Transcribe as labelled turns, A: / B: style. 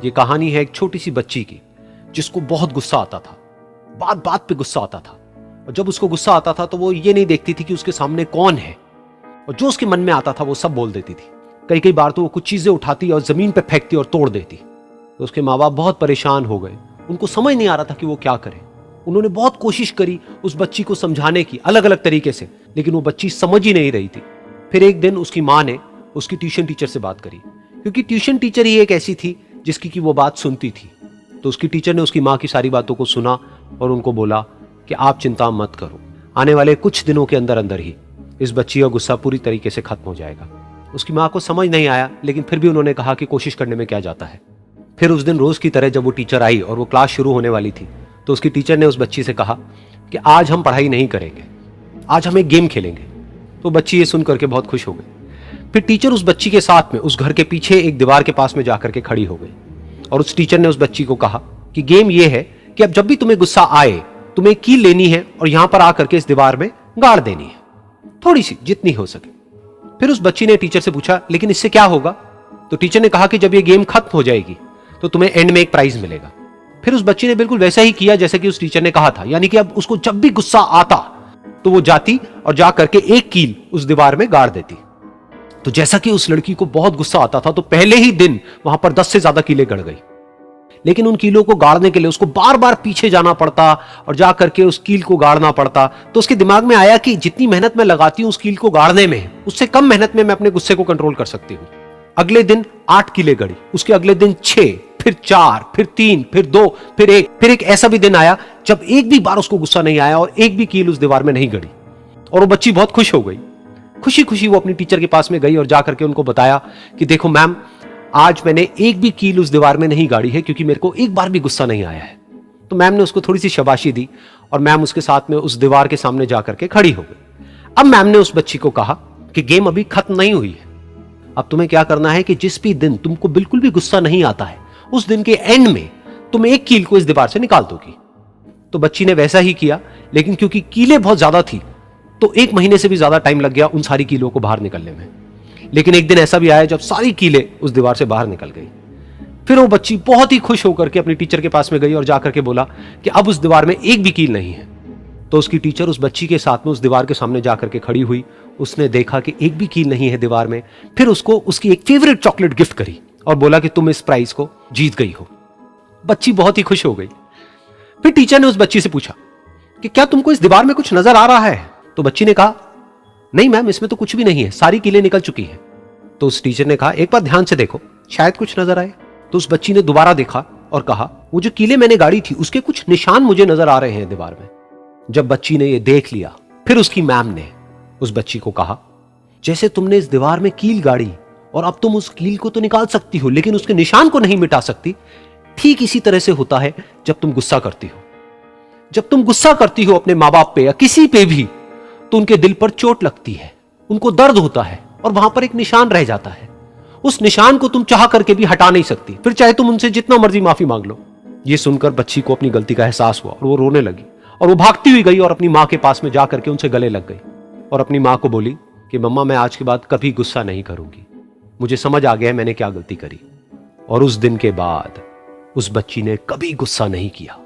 A: ये कहानी है एक छोटी सी बच्ची की जिसको बहुत गुस्सा आता था, बात बात पे गुस्सा आता था। और जब उसको गुस्सा आता था तो वो ये नहीं देखती थी कि उसके सामने कौन है, और जो उसके मन में आता था वो सब बोल देती थी। कई कई बार तो वो कुछ चीजें उठाती और जमीन पे फेंकती और तोड़ देती। तो उसके माँ बाप बहुत परेशान हो गए, उनको समझ नहीं आ रहा था कि वो क्या करें। उन्होंने बहुत कोशिश करी उस बच्ची को समझाने की अलग अलग तरीके से, लेकिन वो बच्ची समझ ही नहीं रही थी। फिर एक दिन उसकी माँ ने उसकी ट्यूशन टीचर से बात करी, क्योंकि ट्यूशन टीचर ही एक ऐसी थी जिसकी कि वो बात सुनती थी। तो उसकी टीचर ने उसकी माँ की सारी बातों को सुना और उनको बोला कि आप चिंता मत करो, आने वाले कुछ दिनों के अंदर अंदर ही इस बच्ची का गुस्सा पूरी तरीके से खत्म हो जाएगा। उसकी माँ को समझ नहीं आया, लेकिन फिर भी उन्होंने कहा कि कोशिश करने में क्या जाता है। फिर उस दिन रोज की तरह जब वो टीचर आई और वो क्लास शुरू होने वाली थी, तो उसकी टीचर ने उस बच्ची से कहा कि आज हम पढ़ाई नहीं करेंगे, आज हम एक गेम खेलेंगे। तो बच्ची ये सुन करके बहुत खुश हो गई। फिर टीचर उस बच्ची के साथ में उस घर के पीछे एक दीवार के पास में जाकर के खड़ी हो गई, और उस टीचर ने उस बच्ची को कहा कि गेम ये है कि अब जब भी तुम्हें गुस्सा आए, तुम्हें एक कील लेनी है और यहां पर आकर के इस दीवार में गाड़ देनी है, थोड़ी सी, जितनी हो सके। फिर उस बच्ची ने टीचर से पूछा, लेकिन इससे क्या होगा? तो टीचर ने कहा कि जब ये गेम खत्म हो जाएगी तो तुम्हें एंड में एक प्राइज मिलेगा। फिर उस बच्ची ने बिल्कुल वैसा ही किया जैसे कि उस टीचर ने कहा था, यानी कि अब उसको जब भी गुस्सा आता तो वो जाती और जा करके एक कील उस दीवार में गाड़ देती। तो जैसा कि उस लड़की को बहुत गुस्सा आता था, तो पहले ही दिन वहां पर 10 से ज्यादा कीलें गड़ गई। लेकिन उन कीलों को गाड़ने के लिए उसको बार बार पीछे जाना पड़ता और जा करके उस कील को गाड़ना पड़ता। तो उसके दिमाग में आया कि जितनी मेहनत मैं लगाती हूं उस कील को गाड़ने में, उससे कम मेहनत में मैं अपने गुस्से को कंट्रोल कर सकती हूं। अगले दिन 8 कीलें गड़ी, उसके अगले दिन 6, फिर 4, फिर 3, फिर 2, फिर 1। फिर एक ऐसा भी दिन आया जब एक भी बार उसको गुस्सा नहीं आया और एक भी कील उस दीवार में नहीं गड़ी, और वो बच्ची बहुत खुश हो गई। खुशी खुशी वो अपनी टीचर के पास में गई और जाकर के उनको बताया कि देखो मैम, आज मैंने एक भी कील उस दीवार में नहीं गाड़ी है, क्योंकि मेरे को एक बार भी गुस्सा नहीं आया है। तो मैम ने उसको थोड़ी सी शाबाशी दी और मैम उसके साथ में उस दीवार के सामने जाकर के खड़ी हो गई। अब मैम ने उस बच्ची को कहा कि गेम अभी खत्म नहीं हुई है, अब तुम्हें क्या करना है कि जिस भी दिन तुमको बिल्कुल भी गुस्सा नहीं आता है, उस दिन के एंड में तुम एक कील को इस दीवार से निकाल दोगी। तो बच्ची ने वैसा ही किया, लेकिन क्योंकि कीलें बहुत ज्यादा थी तो 1 महीने से भी ज्यादा टाइम लग गया उन सारी कीलों को बाहर निकलने में। लेकिन एक दिन ऐसा भी आया जब सारी कीलें उस दीवार से बाहर निकल गई। फिर वो बच्ची बहुत ही खुश होकर के अपनी टीचर के पास में गई और जाकर के बोला कि अब उस दीवार में एक भी कील नहीं है। तो उसकी टीचर उस बच्ची के साथ में उस दीवार के सामने जाकर के खड़ी हुई, उसने देखा कि एक भी कील नहीं है दीवार में। फिर उसको उसकी एक फेवरेट चॉकलेट गिफ्ट करी और बोला कि तुम इस प्राइज को जीत गई हो। बच्ची बहुत ही खुश हो गई। फिर टीचर ने उस बच्ची से पूछा कि क्या तुमको इस दीवार में कुछ नजर आ रहा है? तो बच्ची ने कहा, नहीं मैम, इसमें तो कुछ भी नहीं है, सारी कीलें निकल चुकी हैं। तो उस टीचर ने कहा, एक बार ध्यान से देखो, शायद कुछ नजर आए। तो उस बच्ची ने दोबारा देखा और कहा, वो जो कीलें मैंने गाड़ी थी उसके कुछ निशान मुझे नजर आ रहे हैं दीवार में। जब बच्ची ने ये देख लिया, फिर उसकी मैम ने उस बच्ची को कहा, जैसे तुमने इस दीवार में कील गाड़ी और अब तुम उस कील को तो निकाल सकती हो लेकिन उसके निशान को नहीं मिटा सकती, ठीक इसी तरह से होता है जब तुम गुस्सा करती हो। जब तुम गुस्सा करती हो अपने माँ बाप पे या किसी पे भी, तो उनके दिल पर चोट लगती है, उनको दर्द होता है और वहां पर एक निशान रह जाता है। उस निशान को तुम चाह करके भी हटा नहीं सकती, फिर चाहे तुम उनसे जितना मर्जी माफी मांग लो। ये सुनकर बच्ची को अपनी गलती का एहसास हुआ और वो रोने लगी और वो भागती हुई गई और अपनी माँ के पास में जाकर के उनसे गले लग गई और अपनी माँ को बोली कि मम्मा, मैं आज के बाद कभी गुस्सा नहीं करूंगी, मुझे समझ आ गया है मैंने क्या गलती करी। और उस दिन के बाद उस बच्ची ने कभी गुस्सा नहीं किया।